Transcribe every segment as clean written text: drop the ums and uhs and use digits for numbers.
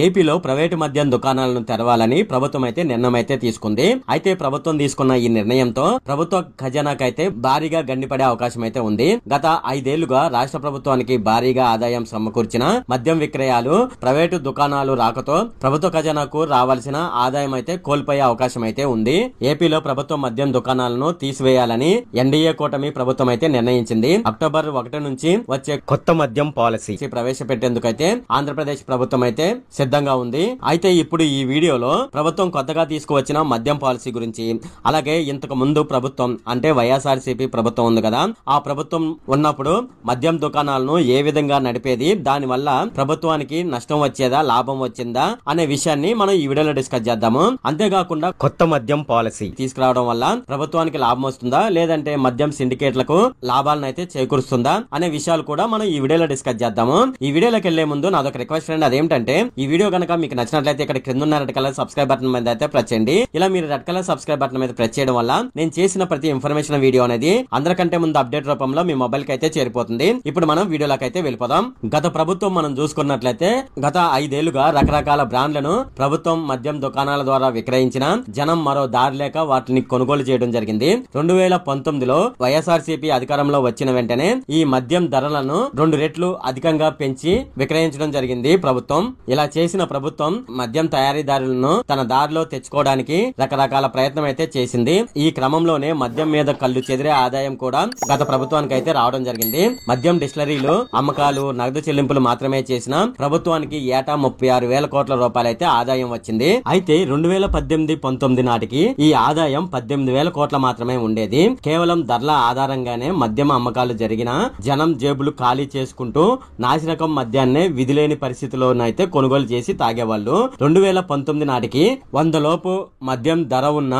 ఏపీలో ప్రైవేటు మద్యం దుకాణాలను తెరవాలని ప్రభుత్వం అయితే నిర్ణయం అయితే తీసుకుంది. అయితే ప్రభుత్వం తీసుకున్న ఈ నిర్ణయంతో ప్రభుత్వ ఖజానాకైతే భారీగా గండిపడే అవకాశం అయితే ఉంది. గత 5 ఏళ్లుగా రాష్ట్ర ప్రభుత్వానికి భారీగా ఆదాయం సమకూర్చిన మద్యం విక్రయాలు ప్రైవేటు దుకాణాలు రాకతో ప్రభుత్వ ఖజానాకు రావాల్సిన ఆదాయం అయితే కోల్పోయే అవకాశం అయితే ఉంది. ఏపీలో ప్రభుత్వ మద్యం దుకాణాలను తీసివేయాలని ఎన్డీఏ కూటమి ప్రభుత్వం అయితే నిర్ణయించింది. అక్టోబర్ 1 నుంచి వచ్చే కొత్త మద్యం పాలసీ ప్రవేశపెట్టేందుకైతే ఆంధ్రప్రదేశ్ ప్రభుత్వం అయితే సిద్ధంగా ఉంది. అయితే ఇప్పుడు ఈ వీడియోలో ప్రభుత్వం కొత్తగా తీసుకువచ్చిన మద్యం పాలసీ గురించి, అలాగే ఇంతకు ముందు ప్రభుత్వం అంటే వైఎస్ఆర్సీపీ ప్రభుత్వం ఉంది కదా, ఆ ప్రభుత్వం ఉన్నప్పుడు మద్యం దుకాణాలను ఏ విధంగా నడిపేది, దాని వల్ల ప్రభుత్వానికి నష్టం వచ్చేదా లాభం వచ్చిందా అనే విషయాన్ని మనం ఈ వీడియోలో డిస్కస్ చేద్దాము. అంతేకాకుండా కొత్త మద్యం పాలసీ తీసుకురావడం వల్ల ప్రభుత్వానికి లాభం వస్తుందా లేదంటే మద్యం సిండికేట్లకు లాభాలను అయితే చేకూరుస్తుందా అనే విషయాలు కూడా మనం ఈ వీడియోలో డిస్కస్ చేద్దాము. ఈ వీడియోలోకి వెళ్లే ముందు నాదొక రిక్వెస్ట్ ఫ్రెండ్, అదేంటంటే ఈ వీడియో కనుక మీకు నచ్చినట్లయితే ఇక్కడ కింద ఉన్న రెడ్ కలర్ సబ్స్క్రైబ్ బటన్ మీద అయితే ప్రెస్ చేయండి. ఇలా మీరు రెడ్ కలర్ సబ్స్క్రైబ్ బటన్ మీద ప్రెస్ చేయడం వల్ల నేను చేసిన ప్రతి ఇన్ఫర్మేషన్ వీడియో అనేది అందరికంటే ముందు అప్డేట్ రూపంలో మీ మొబైల్ కి అయితే చేరిపోతుంది. ఇప్పుడు మనం వీడియోలోకి అయితే వెళ్ళిపోదాం. గత ప్రభుత్వం మనం చూసుకున్నట్లయితే గత 5 ఏళ్లుగా రకరకాల బ్రాండ్లను ప్రభుత్వం మద్యం దుకాణాల ద్వారా విక్రయించిన జనం మరో దారి లేక వాటిని కొనుగోలు చేయడం జరిగింది. 2019లో వైఎస్ఆర్సీపీ అధికారంలో వచ్చిన వెంటనే ఈ మద్యం ధరలను 2 రెట్లు అధికంగా పెంచి విక్రయించడం జరిగింది ప్రభుత్వం. ఇలా చేసిన ప్రభుత్వం మద్యం తయారీదారులను తన దారిలో తెచ్చుకోవడానికి రకరకాల ప్రయత్నం అయితే చేసింది. ఈ క్రమంలోనే మద్యం మీద కళ్ళు చెదిరే ఆదాయం కూడా గత ప్రభుత్వానికి అయితే రావడం జరిగింది. మద్యం డిస్టిలరీలు అమ్మకాలు నగదు చెల్లింపులు మాత్రమే చేసిన ప్రభుత్వానికి ఏటా 36,000 కోట్ల రూపాయలు అయితే ఆదాయం వచ్చింది. అయితే 2018-19 నాటికి ఈ ఆదాయం 18,000 కోట్ల మాత్రమే ఉండేది. కేవలం ధరల ఆధారంగానే మద్యం అమ్మకాలు జరిగిన జనం జేబులు ఖాళీ చేసుకుంటూ నాసిరకం మద్యాన్నే విధిలేని పరిస్థితిలోనైతే కొనుగోలు చేసి తాగేవాళ్ళు. 2019 నాటికి 100 లోపు మద్యం ధర ఉన్న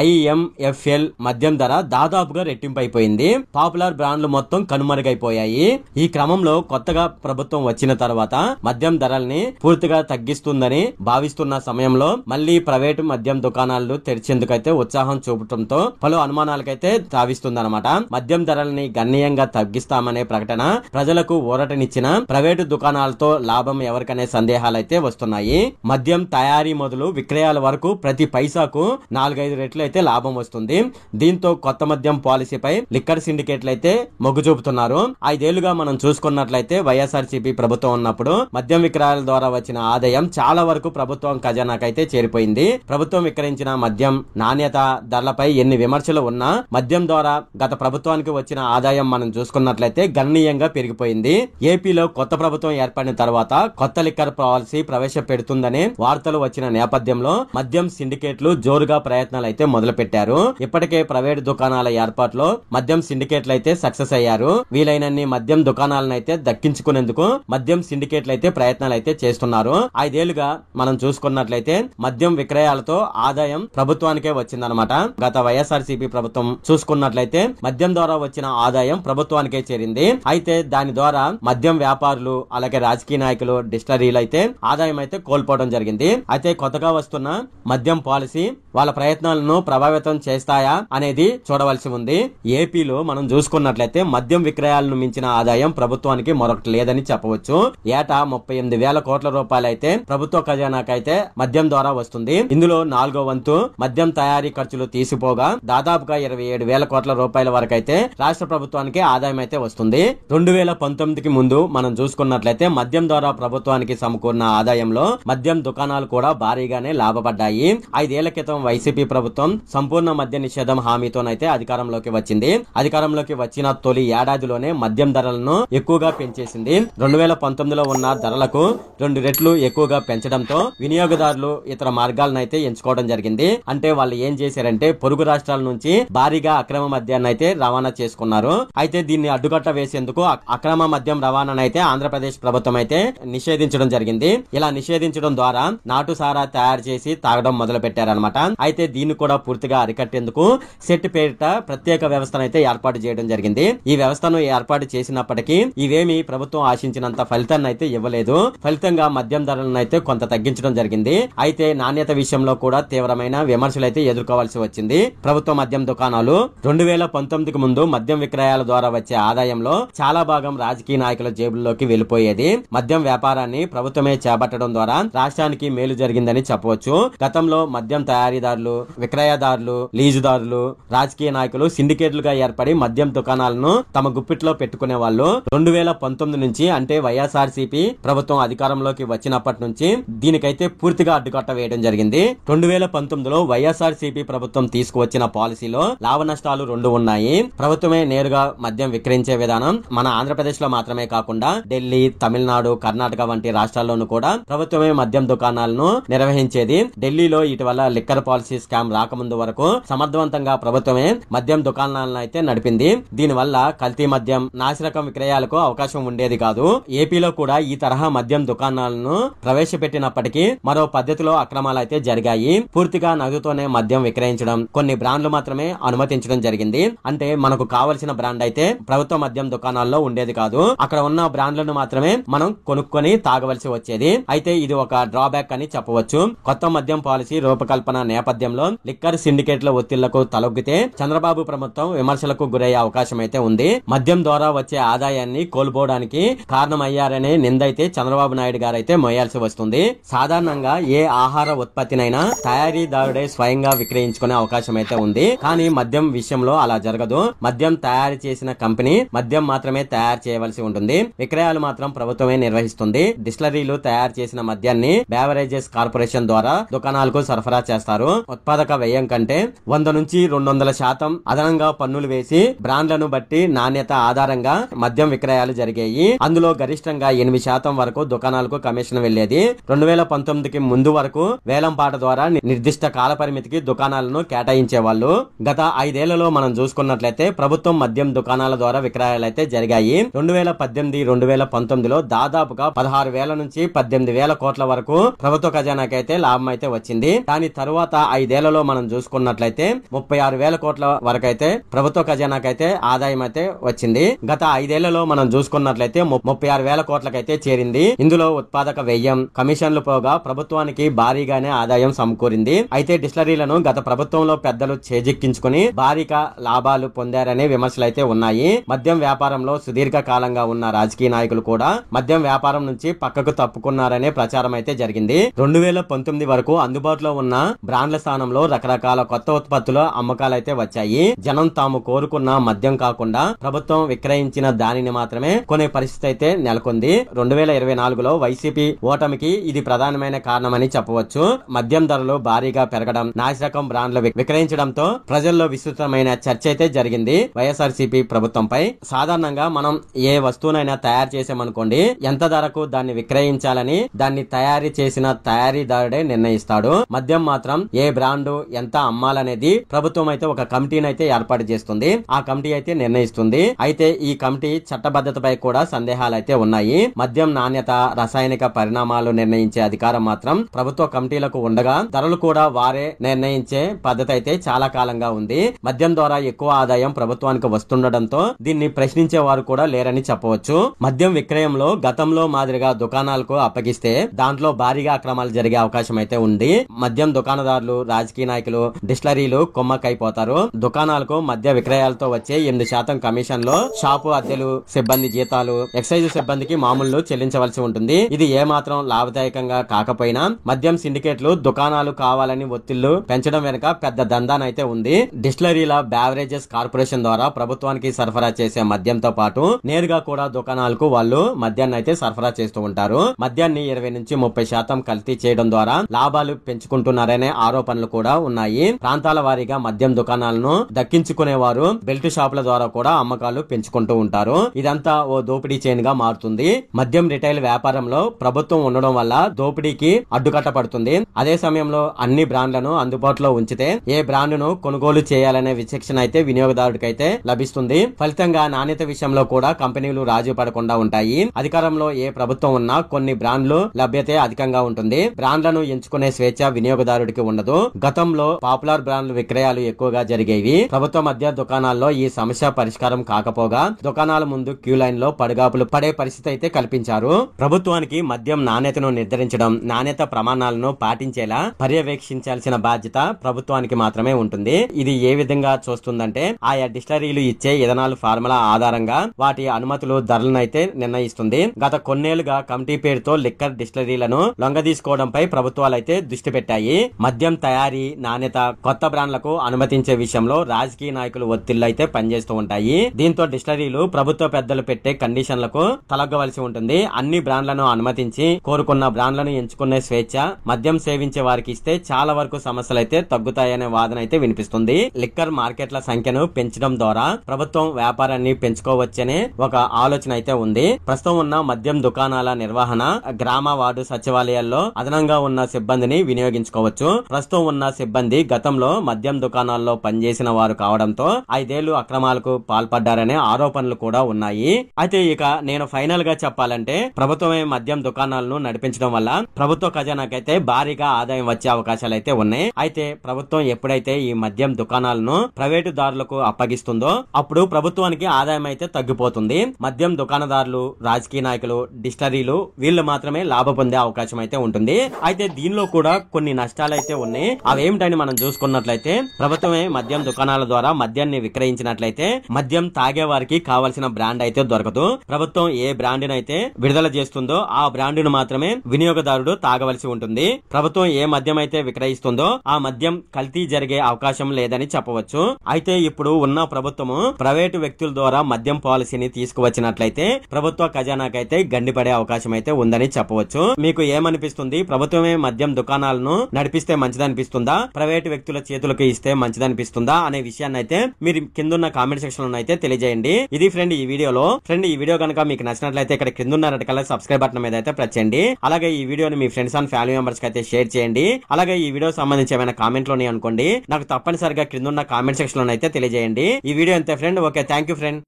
IMFL మద్యం ధర దాదాపుగా రెట్టింపైపోయింది. పాపులర్ బ్రాండ్లు మొత్తం కనుమరుగైపోయాయి. ఈ క్రమంలో కొత్తగా ప్రభుత్వం వచ్చిన తర్వాత మద్యం ధరల్ని పూర్తిగా తగ్గిస్తుందని భావిస్తున్న సమయంలో మళ్లీ ప్రైవేటు మద్యం దుకాణాలు తెరిచేందుకైతే ఉత్సాహం చూపడంతో పలు అనుమానాలకైతే తావిస్తుందన్నమాట. మద్యం ధరల్ని గణనీయంగా తగ్గిస్తామనే ప్రకటన ప్రజలకు ఊరటనిచ్చిన ప్రైవేటు దుకాణాలతో లాభం ఎవరికనే సందేహాలు అయితే వస్తున్నాయి. మద్యం తయారీ మొదలు విక్రయాల వరకు ప్రతి పైసాకు 4-5 రెట్లు అయితే లాభం వస్తుంది. దీంతో కొత్త మద్యం పాలసీపై లిక్కర్ సిండికేట్లు అయితే మొగ్గు చూపుతున్నారు. 5 ఏళ్లుగా మనం చూసుకున్నట్లయితే వైఎస్ఆర్సీపీ ప్రభుత్వం ఉన్నప్పుడు మద్యం విక్రయాల ద్వారా వచ్చిన ఆదాయం చాలా వరకు ప్రభుత్వం ఖజానాకైతే చేరిపోయింది. ప్రభుత్వం విక్రయించిన మద్యం నాణ్యత ధరలపై ఎన్ని విమర్శలు ఉన్నా మద్యం ద్వారా గత ప్రభుత్వానికి వచ్చిన ఆదాయం మనం చూసుకున్నట్లయితే గణనీయంగా పెరిగిపోయింది. ఏపీలో కొత్త ప్రభుత్వం ఏర్పడిన తర్వాత కొత్త లిక్కర్ పాలసీ ప్రవేశపెడుతుందనే వార్తలు వచ్చిన నేపథ్యంలో మద్యం సిండికేట్లు జోరుగా ప్రయత్నాలు అయితే మొదలు పెట్టారు. ఇప్పటికే ప్రైవేటు దుకాణాల ఏర్పాటులో మద్యం సిండికేట్లు అయితే సక్సెస్ అయ్యారు. వీలైనన్ని మద్యం దుకాణాలను అయితే దక్కించుకునేందుకు మద్యం సిండికేట్లు అయితే ప్రయత్నాలు అయితే చేస్తున్నారు. 5 ఏళ్లుగా మనం చూసుకున్నట్లయితే మద్యం విక్రయాలతో ఆదాయం ప్రభుత్వానికే వచ్చిందనమాట. గత వైఎస్ఆర్సీపీ ప్రభుత్వం చూసుకున్నట్లయితే మద్యం ద్వారా వచ్చిన ఆదాయం ప్రభుత్వానికే చేరింది. అయితే దాని ద్వారా మద్యం వ్యాపారులు అలాగే రాజకీయ నాయకులు డిస్టిలరీలు అయితే ఆదాయం అయితే కోల్పోవడం జరిగింది. అయితే కొత్తగా వస్తున్న మద్యం పాలసీ వాళ్ళ ప్రయత్నాలను ప్రభావితం చేస్తాయా అనేది చూడవలసి ఉంది. ఏపీలో మనం చూసుకున్నట్లయితే మద్యం విక్రయాలను మించిన ఆదాయం ప్రభుత్వానికి మరొకటి లేదని చెప్పవచ్చు. ఏటా 38,000 కోట్ల రూపాయలు అయితే ప్రభుత్వ ఖజానాకైతే మద్యం ద్వారా వస్తుంది. ఇందులో 4వ వంతు మద్యం తయారీ ఖర్చులు తీసిపోగా దాదాపుగా 27,000 కోట్ల రూపాయల వరకు అయితే రాష్ట్ర ప్రభుత్వానికి ఆదాయం అయితే వస్తుంది. 2019కి ముందు మనం చూసుకున్నట్లయితే మద్యం ద్వారా ప్రభుత్వానికి సమకూరిన ఆదాయంలో మద్యం దుకాణాలు కూడా భారీగానే లాభపడ్డాయి. 5 ఏళ్ల క్రితం వైసీపీ ప్రభుత్వం సంపూర్ణ మద్య నిషేధం హామీతోనైతే అధికారంలోకి వచ్చింది. అధికారంలోకి వచ్చిన తొలి ఏడాదిలోనే మద్యం ధరలను ఎక్కువగా పెంచేసింది. 2019లో ఉన్న ధరలకు 2 రెట్లు ఎక్కువగా పెంచడంతో వినియోగదారులు ఇతర మార్గాలను అయితే ఎంచుకోవడం జరిగింది. అంటే వాళ్ళు ఏం చేశారంటే పొరుగు రాష్ట్రాల నుంచి భారీగా అక్రమ మద్యాన్ని అయితే రవాణా చేసుకున్నారు. అయితే దీన్ని అడ్డుకట్ట వేసేందుకు అక్రమ మద్యం రవాణానైతే ఆంధ్రప్రదేశ్ ప్రభుత్వం అయితే నిషేధించడం జరిగింది. ఇలా నిషేధించడం ద్వారా నాటు సారా తయారు చేసి తాగడం మొదలు పెట్టారనమాట. అయితే దీన్ని కూడా పూర్తిగా అరికట్టేందుకు సెట్ పేరిట ప్రత్యేక వ్యవస్థను అయితే ఏర్పాటు చేయడం జరిగింది. ఈ వ్యవస్థను ఏర్పాటు చేసినప్పటికీ ఇవేమి ప్రభుత్వం ఆశించినంత ఫలితాన్ని అయితే ఇవ్వలేదు. ఫలితంగా మద్యం ధరలను అయితే కొంత తగ్గించడం జరిగింది. అయితే నాణ్యత విషయంలో కూడా తీవ్రమైన విమర్శలు అయితే ఎదుర్కోవాల్సి వచ్చింది. ప్రభుత్వ మద్యం దుకాణాలు 2019కి ముందు మద్యం విక్రయాల ద్వారా వచ్చే ఆదాయంలో చాలా భాగం రాజకీయ నాయకుల జేబుల్లోకి వెళ్లిపోయేది. మద్యం వ్యాపారాన్ని ప్రభుత్వమే చేపట్టాలి చేపట్టడం ద్వారా రాష్ట్రానికి మేలు జరిగిందని చెప్పవచ్చు. గతంలో మద్యం తయారీదారులు, విక్రయదారులు, లీజుదారులు, రాజకీయ నాయకులు సిండికేట్లుగా ఏర్పడి మద్యం దుకాణాలను తమ గుప్పిట్లో పెట్టుకునే వాళ్ళు. 2019 నుంచి అంటే వైఎస్ఆర్సీపీ ప్రభుత్వం అధికారంలోకి వచ్చినప్పటి నుంచి దీనికైతే పూర్తిగా అడ్డుకట్ట వేయడం జరిగింది. 2019లో వైఎస్ఆర్సీపీ ప్రభుత్వం తీసుకువచ్చిన పాలసీలో లాభ నష్టాలు 2 ఉన్నాయి. ప్రభుత్వమే నేరుగా మద్యం విక్రయించే విధానం మన ఆంధ్రప్రదేశ్ లో మాత్రమే కాకుండా ఢిల్లీ, తమిళనాడు, కర్ణాటక వంటి రాష్ట్రాల్లోనూ కూడా ప్రభుత్వమే మద్యం దుకాణాలను నిర్వహించేది. ఢిల్లీలో ఇటీవల లిక్కర్ పాలసీ స్కామ్ రాకముందు వరకు సమర్థవంతంగా ప్రభుత్వమే మద్యం దుకాణాలను అయితే నడిపింది. దీనివల్ల కల్తీ మద్యం, నాసిరకం విక్రయాలకు అవకాశం ఉండేది కాదు. ఏపీలో కూడా ఈ తరహా మద్యం దుకాణాలను ప్రవేశపెట్టినప్పటికీ మరో పద్ధతిలో అక్రమాలు అయితే జరిగాయి. పూర్తిగా నగదుతోనే మద్యం విక్రయించడం, కొన్ని బ్రాండ్లు మాత్రమే అనుమతించడం జరిగింది. అంటే మనకు కావలసిన బ్రాండ్ అయితే ప్రభుత్వ మద్యం దుకాణాల్లో ఉండేది కాదు. అక్కడ ఉన్న బ్రాండ్లను మాత్రమే మనం కొనుక్కొని తాగవలసి వచ్చేది. అయితే ఇది ఒక డ్రాబ్యాక్ అని చెప్పవచ్చు. కొత్త మద్యం పాలసీ రూపకల్పన నేపథ్యంలో లిక్కర్ సిండికేట్ల ఒత్తిళ్లకు తలొగ్గితే చంద్రబాబు ప్రభుత్వం విమర్శలకు గురయ్యే అవకాశం అయితే ఉంది. మద్యం ద్వారా వచ్చే ఆదాయాన్ని కోల్పోవడానికి కారణమయ్యారనే నిందైతే చంద్రబాబు నాయుడు గారు అయితే మోయాల్సి వస్తుంది. సాధారణంగా ఏ ఆహార ఉత్పత్తినైనా తయారీదారుడే స్వయంగా విక్రయించుకునే అవకాశం అయితే ఉంది. కానీ మద్యం విషయంలో అలా జరగదు. మద్యం తయారు చేసిన కంపెనీ మద్యం మాత్రమే తయారు చేయవలసి ఉంటుంది. విక్రయాలు మాత్రం ప్రభుత్వమే నిర్వహిస్తుంది. డిస్టిలరీలు తయారు చేసిన మద్యాన్ని బేవరేజెస్ కార్పొరేషన్ ద్వారా దుకాణాలకు సరఫరా చేస్తారు. ఉత్పాదక వ్యయం కంటే 100 నుంచి 200% అదనంగా పన్నులు వేసి బ్రాండ్లను బట్టి నాణ్యత ఆధారంగా మద్యం విక్రయాలు జరిగాయి. అందులో గరిష్టంగా 8% వరకు దుకాణాలకు కమిషన్ వెళ్లేది. 2019కి ముందు వరకు వేలంపాట ద్వారా నిర్దిష్ట కాల పరిమితికి దుకాణాలను కేటాయించేవాళ్ళు. గత 5 ఏళ్లలో మనం చూసుకున్నట్లయితే ప్రభుత్వం మద్యం దుకాణాల ద్వారా విక్రయాలు అయితే జరిగాయి. 2018-2019లో దాదాపుగా 16,000 నుంచి 18,000 కోట్ల వరకు ప్రభుత్వ ఖజానాకైతే లాభం అయితే వచ్చింది. దాని తరువాత 5 ఏళ్లలో మనం చూసుకున్నట్లయితే 36,000 కోట్ల వరకు అయితే ప్రభుత్వ ఖజానాకైతే ఆదాయం అయితే వచ్చింది. గత 5 ఏళ్లలో మనం చూసుకున్నట్లయితే 36,000 కోట్లకైతే చేరింది. ఇందులో ఉత్పాదక వ్యయం, కమిషన్లు పోగా ప్రభుత్వానికి భారీగానే ఆదాయం సమకూరింది. అయితే డిస్టిలరీలను గత ప్రభుత్వంలో పెద్దలు చేజిక్కించుకుని భారీగా లాభాలు పొందారనే విమర్శలు అయితే ఉన్నాయి. మద్యం వ్యాపారంలో సుదీర్ఘ కాలంగా ఉన్న రాజకీయ నాయకులు కూడా మద్యం వ్యాపారం నుంచి పక్కకు తప్పుకున్నారనే ప్రచారం అయితే జరిగింది. 2019 వరకు అందుబాటులో ఉన్న బ్రాండ్ల స్థానంలో రకరకాల కొత్త ఉత్పత్తుల అమ్మకాలు అయితే వచ్చాయి. జనం తాము కోరుకున్న మద్యం కాకుండా ప్రభుత్వం విక్రయించిన దానిని మాత్రమే కొనే పరిస్థితి అయితే నెలకొంది. 2024లో వైసీపీ ఓటమికి ఇది ప్రధానమైన కారణమని చెప్పవచ్చు. మద్యం ధరలు భారీగా పెరగడం, నాసిరకం బ్రాండ్లు విక్రయించడంతో ప్రజల్లో విస్తృతమైన చర్చ అయితే జరిగింది వైఎస్ఆర్సీపీ ప్రభుత్వంపై. సాధారణంగా మనం ఏ వస్తువునైనా తయారు చేసామనుకోండి, ఎంత ధరకు దాన్ని విక్రయించాలని దాన్ని తయారీ చేసిన తయారీదారుడే నిర్ణయిస్తాడు. మద్యం మాత్రం ఏ బ్రాండు ఎంత అమ్మాలనేది ప్రభుత్వం అయితే ఒక కమిటీని అయితే ఏర్పాటు చేస్తుంది. ఆ కమిటీ అయితే నిర్ణయిస్తుంది. అయితే ఈ కమిటీ చట్టబద్ధతపై కూడా సందేహాలు అయితే ఉన్నాయి. మద్యం నాణ్యత, రసాయనిక పరిణామాలు నిర్ణయించే అధికారం మాత్రం ప్రభుత్వ కమిటీలకు ఉండగా ధరలు కూడా వారే నిర్ణయించే పద్ధతి అయితే చాలా కాలంగా ఉంది. మద్యం ద్వారా ఎక్కువ ఆదాయం ప్రభుత్వానికి వస్తుండటంతో దీన్ని ప్రశ్నించే వారు కూడా లేరని చెప్పవచ్చు. మద్యం విక్రయంలో గతంలో మాదిరిగా దుకాణాలకు అప్పగిస్తే దాంట్లో భారీగా అక్రమాలు జరిగే అవకాశం అయితే ఉంది. మద్యం దుకాణదారులు, రాజకీయ నాయకులు, డిస్టిలరీలు కొమ్మక్కైపోతారు. దుకాణాలకు మద్య విక్రయాలతో వచ్చే 8% కమిషన్ లో షాపు అద్దెలు, సిబ్బంది జీతాలు, ఎక్సైజ్ సిబ్బందికి మామూలు చెల్లించవలసి ఉంటుంది. ఇది ఏమాత్రం లాభదాయకంగా కాకపోయినా మద్యం సిండికేట్లు దుకాణాలు కావాలని ఒత్తిళ్లు పెంచడం వెనుక పెద్ద దందానైతే ఉంది. డిస్టిలరీల బేవరేజెస్ కార్పొరేషన్ ద్వారా ప్రభుత్వానికి సరఫరా చేసే మద్యంతో పాటు నేరుగా కూడా దుకాణాలకు వాళ్ళు మద్యాన్ని అయితే సరఫరా చేస్తూ ఉంటారు. మద్యాన్ని 20 నుంచి 30% కల్తీ చేయడం ద్వారా లాభాలు పెంచుకుంటున్నారనే ఆరోపణలు కూడా ఉన్నాయి. ప్రాంతాల వారీగా మద్యం దుకాణాలను దక్కించుకునేవారు బెల్ట్ షాపుల ద్వారా కూడా అమ్మకాలు పెంచుకుంటూ ఉంటారు. ఇదంతా ఓ దోపిడీ చైన్ గా మారుతుంది. మద్యం రిటైల్ వ్యాపారంలో ప్రభుత్వం ఉండడం వల్ల దోపిడీకి అడ్డుకట్ట పడుతుంది. అదే సమయంలో అన్ని బ్రాండ్లను అందుబాటులో ఉంచితే ఏ బ్రాండ్ను కొనుగోలు చేయాలనే విచక్షణ అయితే వినియోగదారుడికైతే లభిస్తుంది. ఫలితంగా నాణ్యత విషయంలో కూడా కంపెనీలు రాజీ పడకుండా ఉంటాయి. అధికారంలో ఏ ప్రభుత్వం ఉన్నా కొన్ని బ్రాండ్లు లభ్యతే అధికంగా ఉంటుంది. బ్రాండ్లను ఎంచుకునే స్వేచ్ఛ వినియోగదారుడికి ఉండదు. గతంలో పాపులర్ బ్రాండ్లు విక్రయాలు ఎక్కువగా జరిగేవి. ప్రభుత్వ మద్య దుకాణాల్లో ఈ సమస్య పరిష్కారం కాకపోగా దుకాణాల ముందు క్యూ లైన్ లో పడుగాపులు పడే పరిస్థితి అయితే కల్పించారు. ప్రభుత్వానికి మద్యం నాణ్యతను నిర్ధారించడం, నాణ్యత ప్రమాణాలను పాటించేలా పర్యవేక్షించాల్సిన బాధ్యత ప్రభుత్వానికి మాత్రమే ఉంటుంది. ఇది ఏ విధంగా చూస్తుందంటే ఆయా డిస్టిలరీలు ఇచ్చే ఇథనాల్ ఫార్ములా ఆధారంగా వాటి అనుమతులు, ధరలను అయితే నిర్ణయిస్తుంది. గత కొన్నేళ్లుగా కమిటీ పేరుతో లిక్కర్ డిస్టిలరీలను లొంగదీసుకోవడంపై ప్రభుత్వాలు అయితే దృష్టి పెట్టాయి. మద్యం తయారీ, నాణ్యత, కొత్త బ్రాండ్లకు అనుమతించే విషయంలో రాజకీయ నాయకులు ఒత్తిళ్లు అయితే పనిచేస్తూ ఉంటాయి. దీంతో డిస్టిలరీలు ప్రభుత్వ పెద్దలు పెట్టే కండిషన్లకు తలగ్గవలసి ఉంటుంది. అన్ని బ్రాండ్లను అనుమతించి కోరుకున్న బ్రాండ్లను ఎంచుకునే స్వేచ్ఛ మద్యం సేవించే వారికి ఇస్తే చాలా వరకు సమస్యలు అయితే తగ్గుతాయనే వాదన అయితే వినిపిస్తుంది. లిక్కర్ మార్కెట్ల సంఖ్యను పెంచడం ద్వారా ప్రభుత్వం వ్యాపారాన్ని పెంచుకోవచ్చనే ఒక ఆలోచన అయితే ఉంది. ప్రస్తుతం ఉన్న మద్యం దుకాణాల నిర్వహణ గ్రామ వార్డు సచివాలయాల్లో అదనంగా ఉన్న సిబ్బందిని వినియోగించుకోవచ్చు. ప్రస్తుతం ఉన్న సిబ్బంది గతంలో మద్యం దుకాణాల్లో పనిచేసిన వారు కావడంతో 5 ఏళ్లు అక్రమాలకు పాల్పడ్డారనే ఆరోపణలు కూడా ఉన్నాయి. అయితే ఇక నేను ఫైనల్ గా చెప్పాలంటే ప్రభుత్వమే మద్యం దుకాణాలను నడిపించడం వల్ల ప్రభుత్వ ఖజానాకైతే భారీగా ఆదాయం వచ్చే అవకాశాలు అయితే ఉన్నాయి. అయితే ప్రభుత్వం ఎప్పుడైతే ఈ మద్యం దుకాణాలను ప్రైవేటు దారులకు అప్పగిస్తుందో అప్పుడు ప్రభుత్వానికి ఆదాయం అయితే తగ్గిపోతుంది. మద్యం దుకాణదారులు, రాజకీయ నాయకులు, డిస్టిలరీలు వీళ్ళు మాత్రమే లాభ పొందే అవకాశం అయితే ఉంటుంది. అయితే దీనిలో కూడా కొన్ని నష్టాలు అయితే ఉన్నాయి. అవేమిటని మనం చూసుకున్నట్లయితే ప్రభుత్వమే మద్యం దుకాణాల ద్వారా మద్యాన్ని విక్రయించినట్లయితే మద్యం తాగే వారికి కావాల్సిన బ్రాండ్ అయితే దొరకదు. ప్రభుత్వం ఏ బ్రాండ్ అయితే విడుదల చేస్తుందో ఆ బ్రాండ్ ను మాత్రమే వినియోగదారుడు తాగవలసి ఉంటుంది. ప్రభుత్వం ఏ మద్యం అయితే విక్రయిస్తుందో ఆ మద్యం కల్తీ జరిగే అవకాశం లేదని చెప్పవచ్చు. అయితే ఇప్పుడు ఉన్న ప్రభుత్వము ప్రైవేటు వ్యక్తుల ద్వారా మద్యం పాలసీని తీసుకువచ్చినట్లయితే ప్రభుత్వ ఖజానాకైతే గండిపడే అవకాశం అయితే ఉందని చెప్పవచ్చు. మీకు ఏమనిపిస్తుంది? ప్రభుత్వమే మద్యం దుకాణాలను నడిపిస్తే మంచిదనిపిస్తుందా, ప్రైవేటు వ్యక్తుల చేతులకు ఇస్తే మంచిదనిపిస్తుందా అనే విషయాన్ని అయితే మీరు కిందున్న కామెంట్ సెక్షన్ లో అయితే తెలియజేయండి. ఇది ఫ్రెండ్ ఈ వీడియోలో. ఫ్రెండ్ ఈ వీడియో కనుక మీకు నచ్చినట్లయితే ఇక్కడ కింద రెడ్ కలర్ సబ్స్క్రైబ్ బటన్ మీద అయితే ప్రెస్ చేయండి. అలాగే ఈ వీడియోని మీ ఫ్రెండ్స్ అండ్ ఫ్యామిలీ మెంబర్స్ కి అయితే షేర్ చేయండి. అలాగే ఈ వీడియో సంబంధించి ఏమైనా కామెంట్లు ఉన్నాయి అనుకోండి, నాకు తప్పనిసరిగా కింద కామెంట్ సెక్షన్ లో అయితే తెలియజేయండి. ఈ వీడియో అంతే friend. Okay, thank you friend.